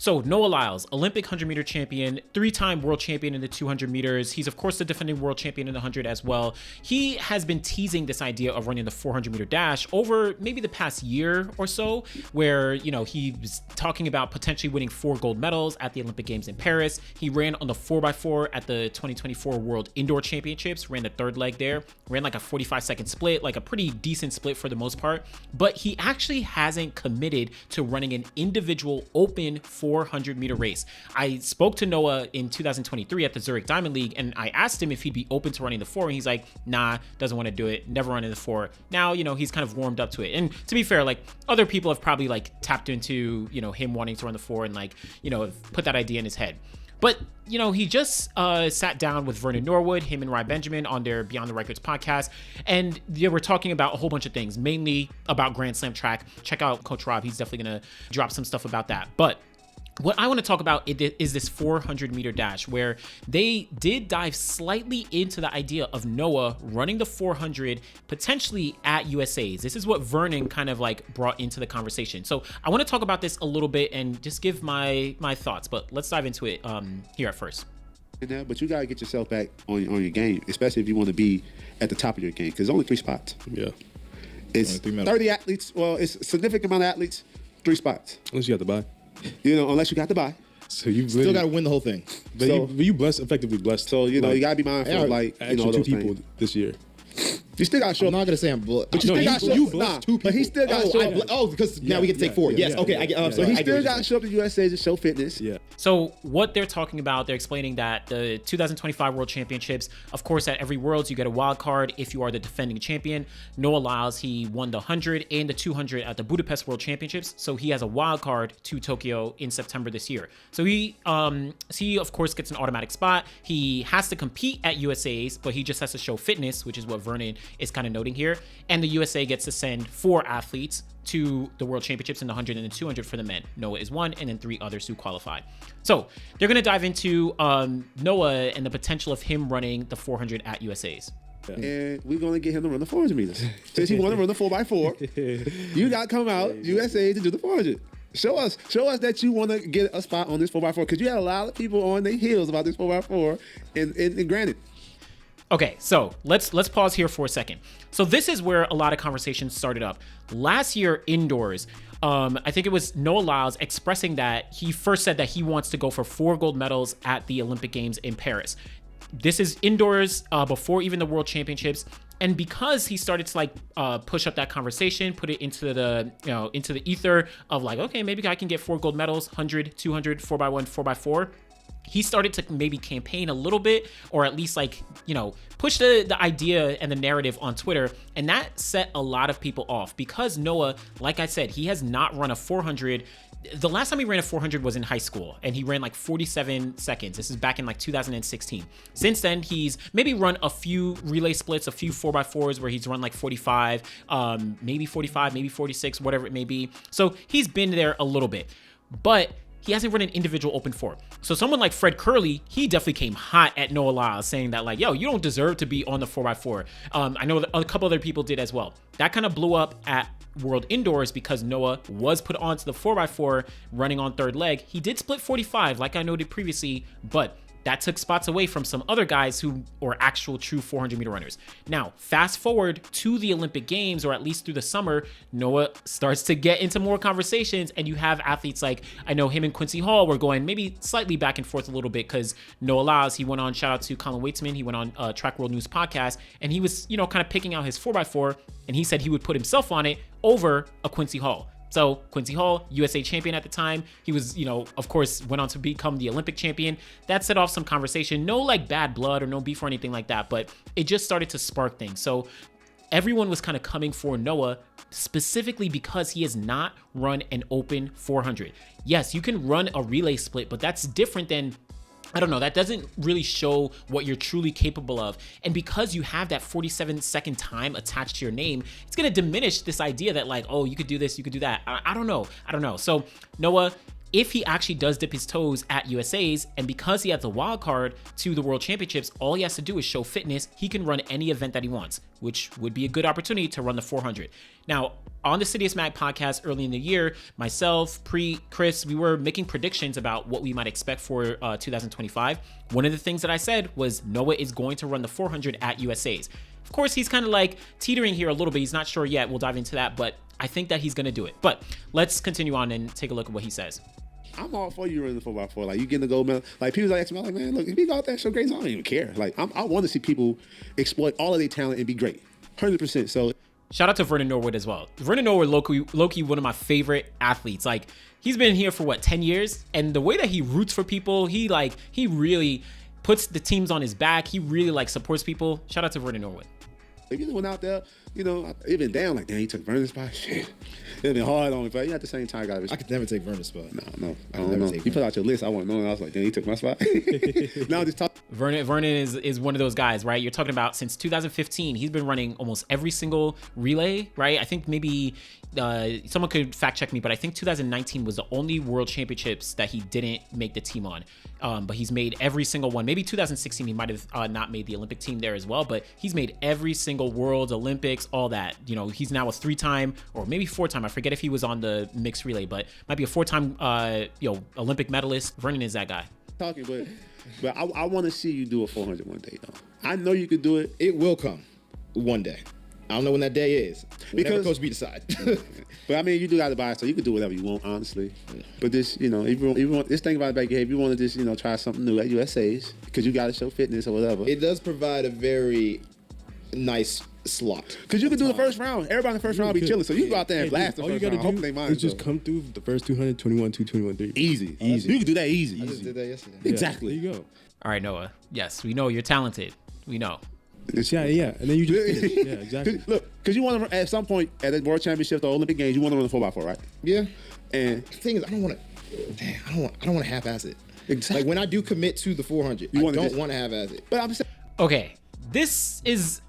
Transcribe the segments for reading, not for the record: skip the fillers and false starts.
So Noah Lyles, Olympic 100-meter champion, 3-time world champion in the 200 meters. He's, of course, the defending world champion in the 100 as well. He has been teasing this idea of running the 400-meter dash over maybe the past year or so, where, you know, he was talking about potentially winning 4 gold medals at the Olympic Games in Paris. He ran on the 4x4 at the 2024 World Indoor Championships, ran the third leg there, ran like a 45-second split, like a pretty decent split for the most part. But he actually hasn't committed to running an individual open 400-meter race. I spoke to Noah in 2023 at the Zurich Diamond League, and I asked him if he'd be open to running the 4, and he's like, nah, doesn't want to do it, never running the 4. Now, you know, he's kind of warmed up to it. And to be fair, like, other people have probably like tapped into, you know, him wanting to run the 4 and like, you know, put that idea in his head. But, you know, he just sat down with Vernon Norwood, him and Ry Benjamin, on their Beyond the Records podcast, and they were talking about a whole bunch of things, mainly about Grand Slam track. Check out Coach Rob. He's definitely going to drop some stuff about that. But what I want to talk about is this 400-meter dash, where they did dive slightly into the idea of Noah running the 400 potentially at USA's. This is what Vernon kind of like brought into the conversation. So I want to talk about this a little bit and just give my thoughts, but let's dive into it here at first. But you got to get yourself back on your game, especially if you want to be at the top of your game, because there's only 3 spots. Yeah. It's 30 athletes. Well, it's a significant amount of athletes, 3 spots. Unless you have to buy. You know, unless you got to buy. So you Still got to win the whole thing. But So- you effectively blessed. So, you know, like, you got to be mindful of, like, you know, extra 2 those people things. this year. You still got to show I'm up. not gonna say I'm blessed. But you No, still you- got to show you up. blessed Nah, 2 but he people. still got to show up. Because now we get to take 4. Yes. Okay. I get. I'm yeah. sorry. He I get still what you're got to show up to USA to show fitness. Yeah. So what they're talking about, they're explaining that the 2025 World Championships, of course, at every Worlds, you get a wild card if you are the defending champion. Noah Lyles, he won the 100 and the 200 at the Budapest World Championships, so he has a wild card to Tokyo in September this year. So he of course gets an automatic spot. He has to compete at USA's, but he just has to show fitness, which is what Vernon is kind of noting here. And the USA gets to send 4 athletes to the World Championships in the 100 and the 200 for the men. Noah is 1, and then 3 others who qualify. So they're going to dive into Noah and the potential of him running the 400 at USA's. And we're going to get him to run the 400 meters. Since he want to run the 4x4, you got to come out USA to do the 400. Show us that you want to get a spot on this 4x4, because you had a lot of people on their heels about this 4x4, and granted. Okay, so let's pause here for a second. So this is where a lot of conversations started up. Last year indoors, I think it was Noah Lyles expressing that he first said that he wants to go for 4 gold medals at the Olympic Games in Paris. This is indoors before even the World Championships. And because he started to like push up that conversation, put it into the ether of like, okay, maybe I can get 4 gold medals, 100, 200, 4x1, 4x4. He started to maybe campaign a little bit, or at least like, you know, push the idea and the narrative on Twitter. And that set a lot of people off because Noah, like I said, he has not run a 400. The last time he ran a 400 was in high school, and he ran like 47 seconds. This is back in like 2016. Since then, he's maybe run a few relay splits, a few 4x4s where he's run like 45, maybe 45, maybe 46, whatever it may be. So he's been there a little bit, but he hasn't run an individual open 4. So someone like Fred Curley, he definitely came hot at Noah Lyles, saying that like, yo, you don't deserve to be on the 4x4. I know that a couple other people did as well. That kind of blew up at World Indoors because Noah was put onto the 4x4 running on third leg. He did split 45, like I noted previously, but that took spots away from some other guys who are actual true 400-meter runners. Now, fast forward to the Olympic Games, or at least through the summer, Noah starts to get into more conversations, and you have athletes like, I know him and Quincy Hall were going maybe slightly back and forth a little bit because Noah Lyles, he went on, shout out to Colin Weitzman, he went on Track World News podcast, and he was, you know, kind of picking out his 4x4, and he said he would put himself on it over a Quincy Hall. So Quincy Hall, USA champion at the time, he was, you know, of course, went on to become the Olympic champion. That set off some conversation. No like bad blood or no beef or anything like that, but it just started to spark things. So everyone was kind of coming for Noah specifically because he has not run an open 400. Yes, you can run a relay split, but that's different than, I don't know, that doesn't really show what you're truly capable of. And because you have that 47-second time attached to your name, it's going to diminish this idea that like, oh, you could do this, you could do that. I don't know. So Noah, if he actually does dip his toes at USA's, and because he has the wild card to the World Championships, all he has to do is show fitness. He can run any event that he wants, which would be a good opportunity to run the 400. Now, on the Sidious Mag podcast early in the year, myself, Chris, we were making predictions about what we might expect for 2025. One of the things that I said was Noah is going to run the 400 at USA's. Of course, he's kind of like teetering here a little bit. He's not sure yet. We'll dive into that, but I think that he's going to do it. But let's continue on and take a look at what he says. I'm all for you running the 4x4. Like, you getting the gold medal. Like, people asking me, I'm like, man, look, if you go out there and show great, I don't even care. Like, I want to see people exploit all of their talent and be great. 100%. So, shout out to Vernon Norwood as well. Vernon Norwood, low-key, one of my favorite athletes. Like, he's been here for, 10 years? And the way that he roots for people, he really puts the teams on his back. He really, supports people. Shout out to Vernon Norwood. if you went out there, it been down like, damn, he took Vernon's spot. Shit. It'd been hard on me, but at the same time, I could never take Vernon's spot. No, I don't know. You put out your list, I wasn't knowing. I was like, damn, he took my spot. Now I'm just talking. Vernon is one of those guys, right? You're talking about since 2015, he's been running almost every single relay, right? I think maybe someone could fact check me, but I think 2019 was the only World Championships that he didn't make the team on. But he's made every single one. Maybe 2016 he might have not made the Olympic team there as well, but he's made every single World, Olympics, all that. He's now a 3-time or maybe 4-time. I forget if he was on the mixed relay, but might be a 4-time Olympic medalist. Vernon is that guy. Talking, but I want to see you do a 400 one day, though. I know you could do it. It will come one day. I don't know when that day is. Because Coach B decide. But I mean, you do got to buy it, so you can do whatever you want, honestly. But this, if you want this thing about back here, if you want to just, try something new at USA's, because you got to show fitness or whatever. It does provide a very nice slot. Because you can do the first round. Everybody in the first round will be chilling, so you can go out there and blast the first round. All you got to do is just come through the first 200, 21, 2, 21, 3. Easy. You can do that easy. I just did that yesterday. Exactly. There you go. All right, Noah. Yes, we know you're talented. We know. Yeah. And then you just finish. Yeah, exactly. Look, because you want to, at some point, at the World Championship or Olympic Games, you want to run the 4x4, right? Yeah. And the thing is, I don't want to half-ass it. Exactly. Like, when I do commit to the 400, I don't want to half-ass it. But I'm saying, okay, this is,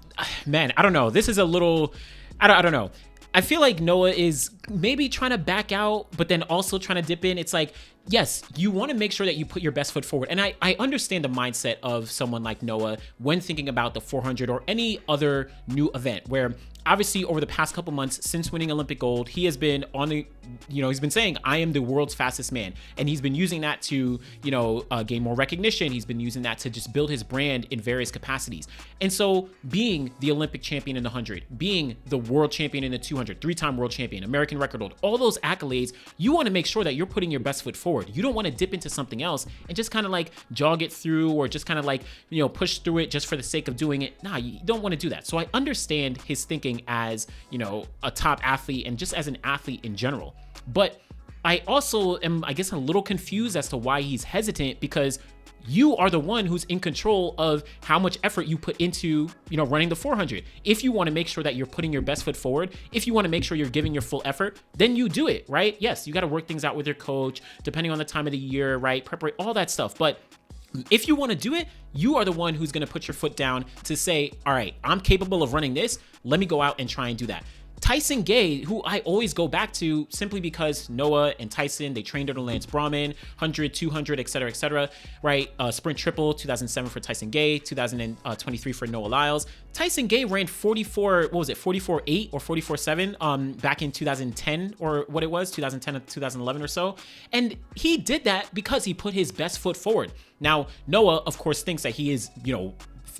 man, I don't know. This is a little, I don't know. I feel like Noah is maybe trying to back out, but then also trying to dip in. It's like, yes, you want to make sure that you put your best foot forward. And I understand the mindset of someone like Noah when thinking about the 400 or any other new event where obviously over the past couple months since winning Olympic gold, he has been on the, he's been saying, I am the world's fastest man. And he's been using that to, gain more recognition. He's been using that to just build his brand in various capacities. And so being the Olympic champion in the 100, being the world champion in the 200, 3-time world champion, American record hold, all those accolades, you want to make sure that you're putting your best foot forward. You don't want to dip into something else and just kind of like jog it through or just kind of like, push through it just for the sake of doing it. Nah, you don't want to do that. So I understand his thinking as, a top athlete and just as an athlete in general. But I also am, I guess, a little confused as to why he's hesitant, because you are the one who's in control of how much effort you put into, running the 400. If you want to make sure that you're putting your best foot forward, if you want to make sure you're giving your full effort, then you do it, right? Yes, you got to work things out with your coach, depending on the time of the year, right? Preparate, all that stuff. But if you want to do it, you are the one who's going to put your foot down to say, all right, I'm capable of running this. Let me go out and try and do that. Tyson Gay, who I always go back to simply because Noah and Tyson, they trained under Lance Brahman, 100, 200, et cetera, right? Sprint triple, 2007 for Tyson Gay, 2023 for Noah Lyles. Tyson Gay ran 44.8 or 44.7 back in 2010 or what it was, 2010 to 2011 or so. And he did that because he put his best foot forward. Now, Noah, of course, thinks that he is,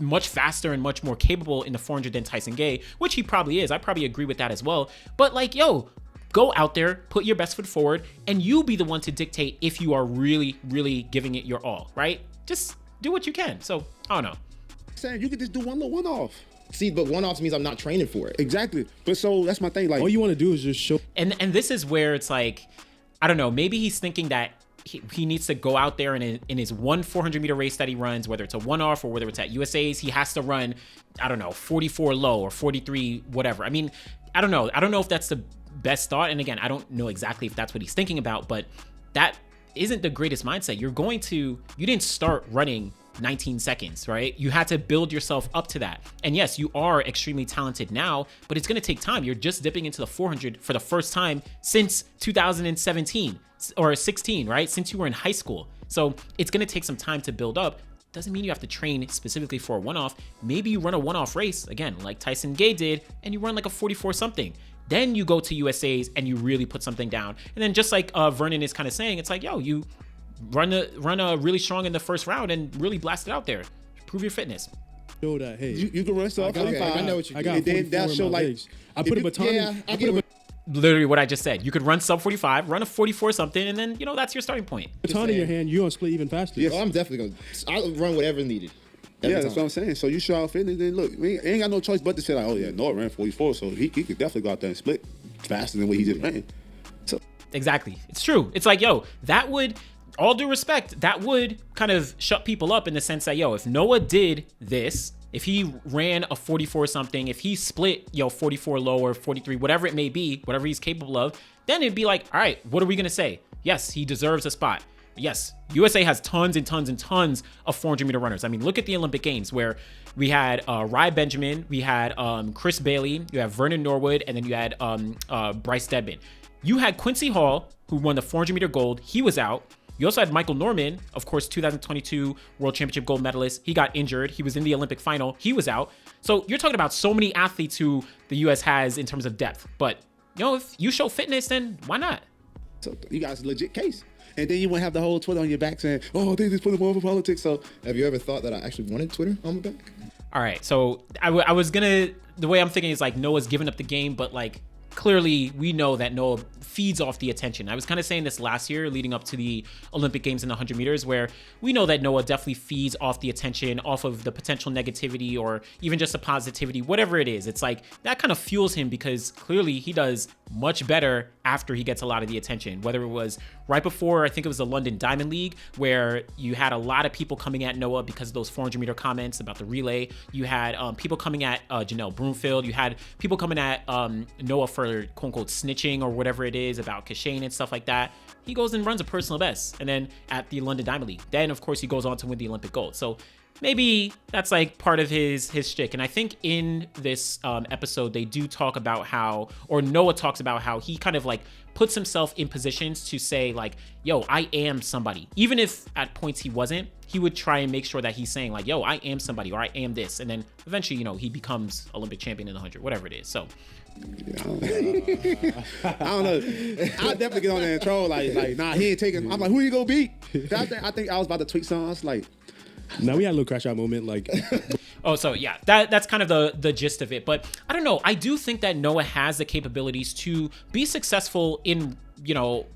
much faster and much more capable in the 400 than Tyson Gay, which he probably is. I probably agree with that as well. But go out there, put your best foot forward, and you be the one to dictate if you are really, really giving it your all, right? Just do what you can. So, I don't know. Saying you could just do one off. See, but one-offs means I'm not training for it. Exactly. But so that's my thing. Like, all you want to do is just show. And this is where it's like, I don't know, maybe he's thinking that he needs to go out there and in his 400-meter race that he runs, whether it's a one-off or whether it's at USA's, he has to run, 44 low or 43 whatever. I mean, I don't know. I don't know if that's the best thought. And again, I don't know exactly if that's what he's thinking about, but that isn't the greatest mindset. You didn't start running 19 seconds, right? You had to build yourself up to that. And yes, you are extremely talented now, but it's going to take time. You're just dipping into the 400 for the first time since 2017 or 16, right? Since you were in high school. So it's going to take some time to build up. Doesn't mean you have to train specifically for a one-off. Maybe you run a one-off race, again, like Tyson Gay did, and you run like a 44 something. Then you go to USA's and you really put something down. And then just like Vernon is kind of saying, it's like, yo, you run a really strong in the first round and really blast it out there. Prove your fitness. Show that, hey, You can run stuff. Okay, I know what you I do. got And then 44 that'll in show my like legs. I put a baton. Yeah, I get it. Literally what I just said. You could run sub 45, run a 44 something, and then, that's your starting point. Baton in your hand, you're gonna split even faster. Yes. Oh, I'm definitely gonna. I'll run whatever needed. Every that's time. what I'm saying. So you show out fitness, then look, we ain't got no choice but to say like, oh yeah, Noah ran 44, so he could definitely go out there and split faster than what he just ran. So Exactly. It's true. It's like, yo, that would, all due respect, that would kind of shut people up in the sense that, yo, if Noah did this, if he ran a 44 something, if he split, 44 low or 43, whatever it may be, whatever he's capable of, then it'd be like, all right, what are we going to say? Yes, he deserves a spot. Yes, USA has tons and tons and tons of 400-meter runners. I mean, look at the Olympic Games where we had Rai Benjamin, we had Chris Bailey, you have Vernon Norwood, and then you had Bryce Dedman. You had Quincy Hall, who won the 400-meter gold. He was out. You also had Michael Norman, of course, 2022 World Championship gold medalist. He got injured. He was in the Olympic final. He was out. So you're talking about so many athletes who the U.S. has in terms of depth. But, if you show fitness, then why not? So you guys a legit case. And then you won't have the whole Twitter on your back saying, oh, they just put them on for politics. So Have you ever thought that I actually wanted Twitter on my back? All right. So I was going to, the way I'm thinking is like Noah's giving up the game, but like clearly we know that Noah feeds off the attention. I was kind of saying this last year leading up to the Olympic Games in the 100 meters, where we know that Noah definitely feeds off the attention, off of the potential negativity or even just the positivity, whatever it is. It's like that kind of fuels him because clearly he does much better after he gets a lot of the attention, whether it was right before, I think it was the London Diamond League, where you had a lot of people coming at Noah because of those 400-meter comments about the relay. You had people coming at Janelle Broomfield. You had people coming at Noah for quote-unquote snitching or whatever it is about Kashane and stuff like that. He goes and runs a personal best. And then at the London Diamond League, then of course he goes on to win the Olympic gold. So maybe that's like part of his shtick. And I think in this episode, they do talk about how, or Noah talks about how he kind of like puts himself in positions to say like, yo, I am somebody. Even if at points he wasn't, he would try and make sure that he's saying like, yo, I am somebody, or I am this. And then eventually, he becomes Olympic champion in the 100, whatever it is. So I don't know. I'll definitely get on there and troll like, nah, he ain't taking. I'm like, who you gonna beat? I think I was about to tweet something. I was like, Now we had a little crash out moment, like. Oh, so yeah, that's kind of the gist of it. But I don't know. I do think that Noah has the capabilities to be successful in,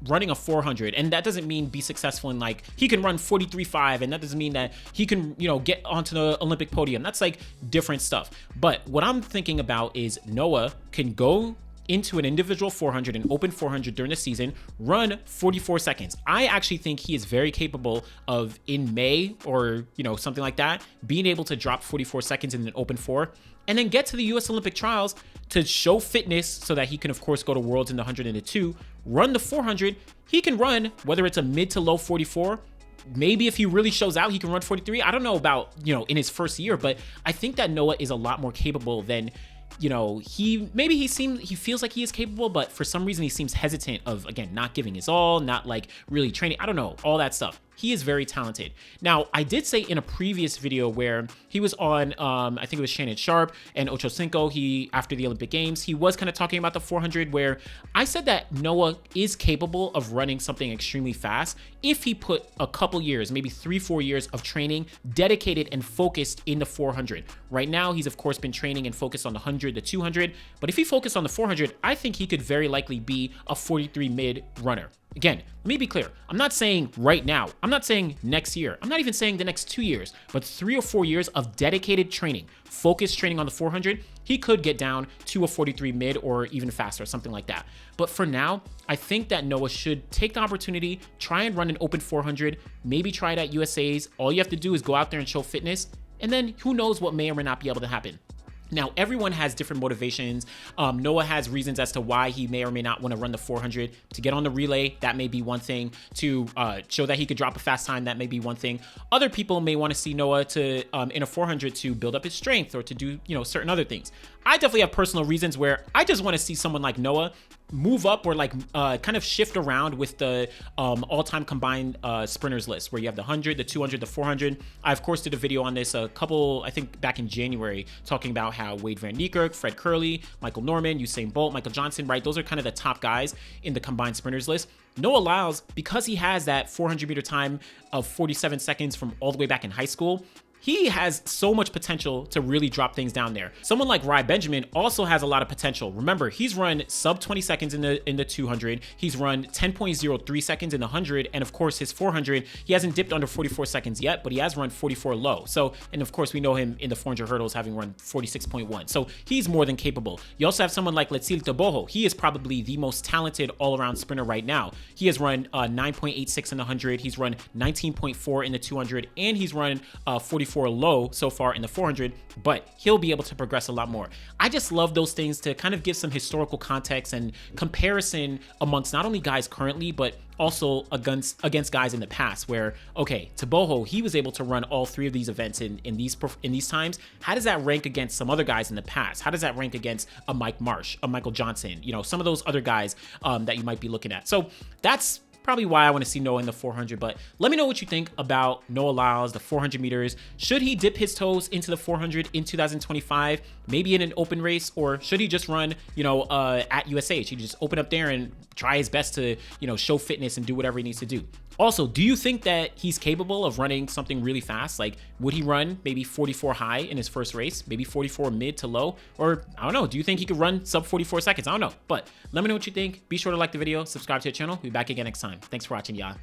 running a 400. And that doesn't mean be successful in like, he can run 43.5. And that doesn't mean that he can, get onto the Olympic podium. That's like different stuff. But what I'm thinking about is Noah can go into an individual 400, an open 400 during the season, run 44 seconds. I actually think he is very capable of in May or, something like that, being able to drop 44 seconds in an open 4 and then get to the US Olympic trials to show fitness so that he can, of course, go to Worlds in the 100 and the 2, run the 400. He can run, whether it's a mid to low 44, maybe if he really shows out, he can run 43. I don't know about, in his first year, but I think that Noah is a lot more capable than he feels like he is capable, but for some reason he seems hesitant of, again, not giving his all, not like really training. I don't know, all that stuff. He is very talented. Now, I did say in a previous video where he was on, I think it was Shannon Sharp and Ocho Cinco, after the Olympic Games, he was kind of talking about the 400 where I said that Noah is capable of running something extremely fast if he put a couple years, maybe 3-4 years of training, dedicated and focused in the 400. Right now, he's of course been training and focused on the 100, the 200, but if he focused on the 400, I think he could very likely be a 43 mid runner. Again, let me be clear. I'm not saying right now. I'm not saying next year. I'm not even saying the next 2 years, but 3 or 4 years of dedicated training, focused training on the 400, he could get down to a 43 mid or even faster, something like that. But for now, I think that Noah should take the opportunity, try and run an open 400, maybe try it at USA's. All you have to do is go out there and show fitness, and then who knows what may or may not be able to happen. Now, everyone has different motivations. Noah has reasons as to why he may or may not want to run the 400. To get on the relay, that may be one thing. To show that he could drop a fast time, that may be one thing. Other people may want to see Noah in a 400 to build up his strength or to do certain other things. I definitely have personal reasons where I just want to see someone like Noah move up or like kind of shift around with the all-time combined sprinters list, where you have the 100, the 200, the 400. I of course did a video on this a couple, I think back in January, talking about how Wade Van Niekerk, Fred Curley, Michael Norman, Usain Bolt, Michael Johnson, right? Those are kind of the top guys in the combined sprinters list. Noah Lyles, because he has that 400 meter time of 47 seconds from all the way back in high school, he has so much potential to really drop things down there. Someone like Rai Benjamin also has a lot of potential. Remember, he's run sub 20 seconds in the 200. He's run 10.03 seconds in the 100. And of course, his 400, he hasn't dipped under 44 seconds yet, but he has run 44 low. So, and of course, we know him in the 400 hurdles having run 46.1. So he's more than capable. You also have someone like Letsil Teboho. He is probably the most talented all-around sprinter right now. He has run 9.86 in the 100. He's run 19.4 in the 200, and he's run 44 low so far in the 400, but he'll be able to progress a lot more. I just love those things to kind of give some historical context and comparison amongst not only guys currently, but also against guys in the past, where, okay, Teboho, he was able to run all three of these events in these times. How does that rank against some other guys in the past? How does that rank against a Mike Marsh, a Michael Johnson, some of those other guys that you might be looking at? So that's probably why I want to see Noah in the 400, but let me know what you think about Noah Lyles, the 400 meters. Should he dip his toes into the 400 in 2025, maybe in an open race, or should he just run, at USH? He just open up there and try his best to, show fitness and do whatever he needs to do. Also, do you think that he's capable of running something really fast? Like, would he run maybe 44 high in his first race, maybe 44 mid to low? Or, I don't know, do you think he could run sub 44 seconds? I don't know, but let me know what you think. Be sure to like the video, subscribe to the channel. We'll be back again next time. Thanks for watching, y'all.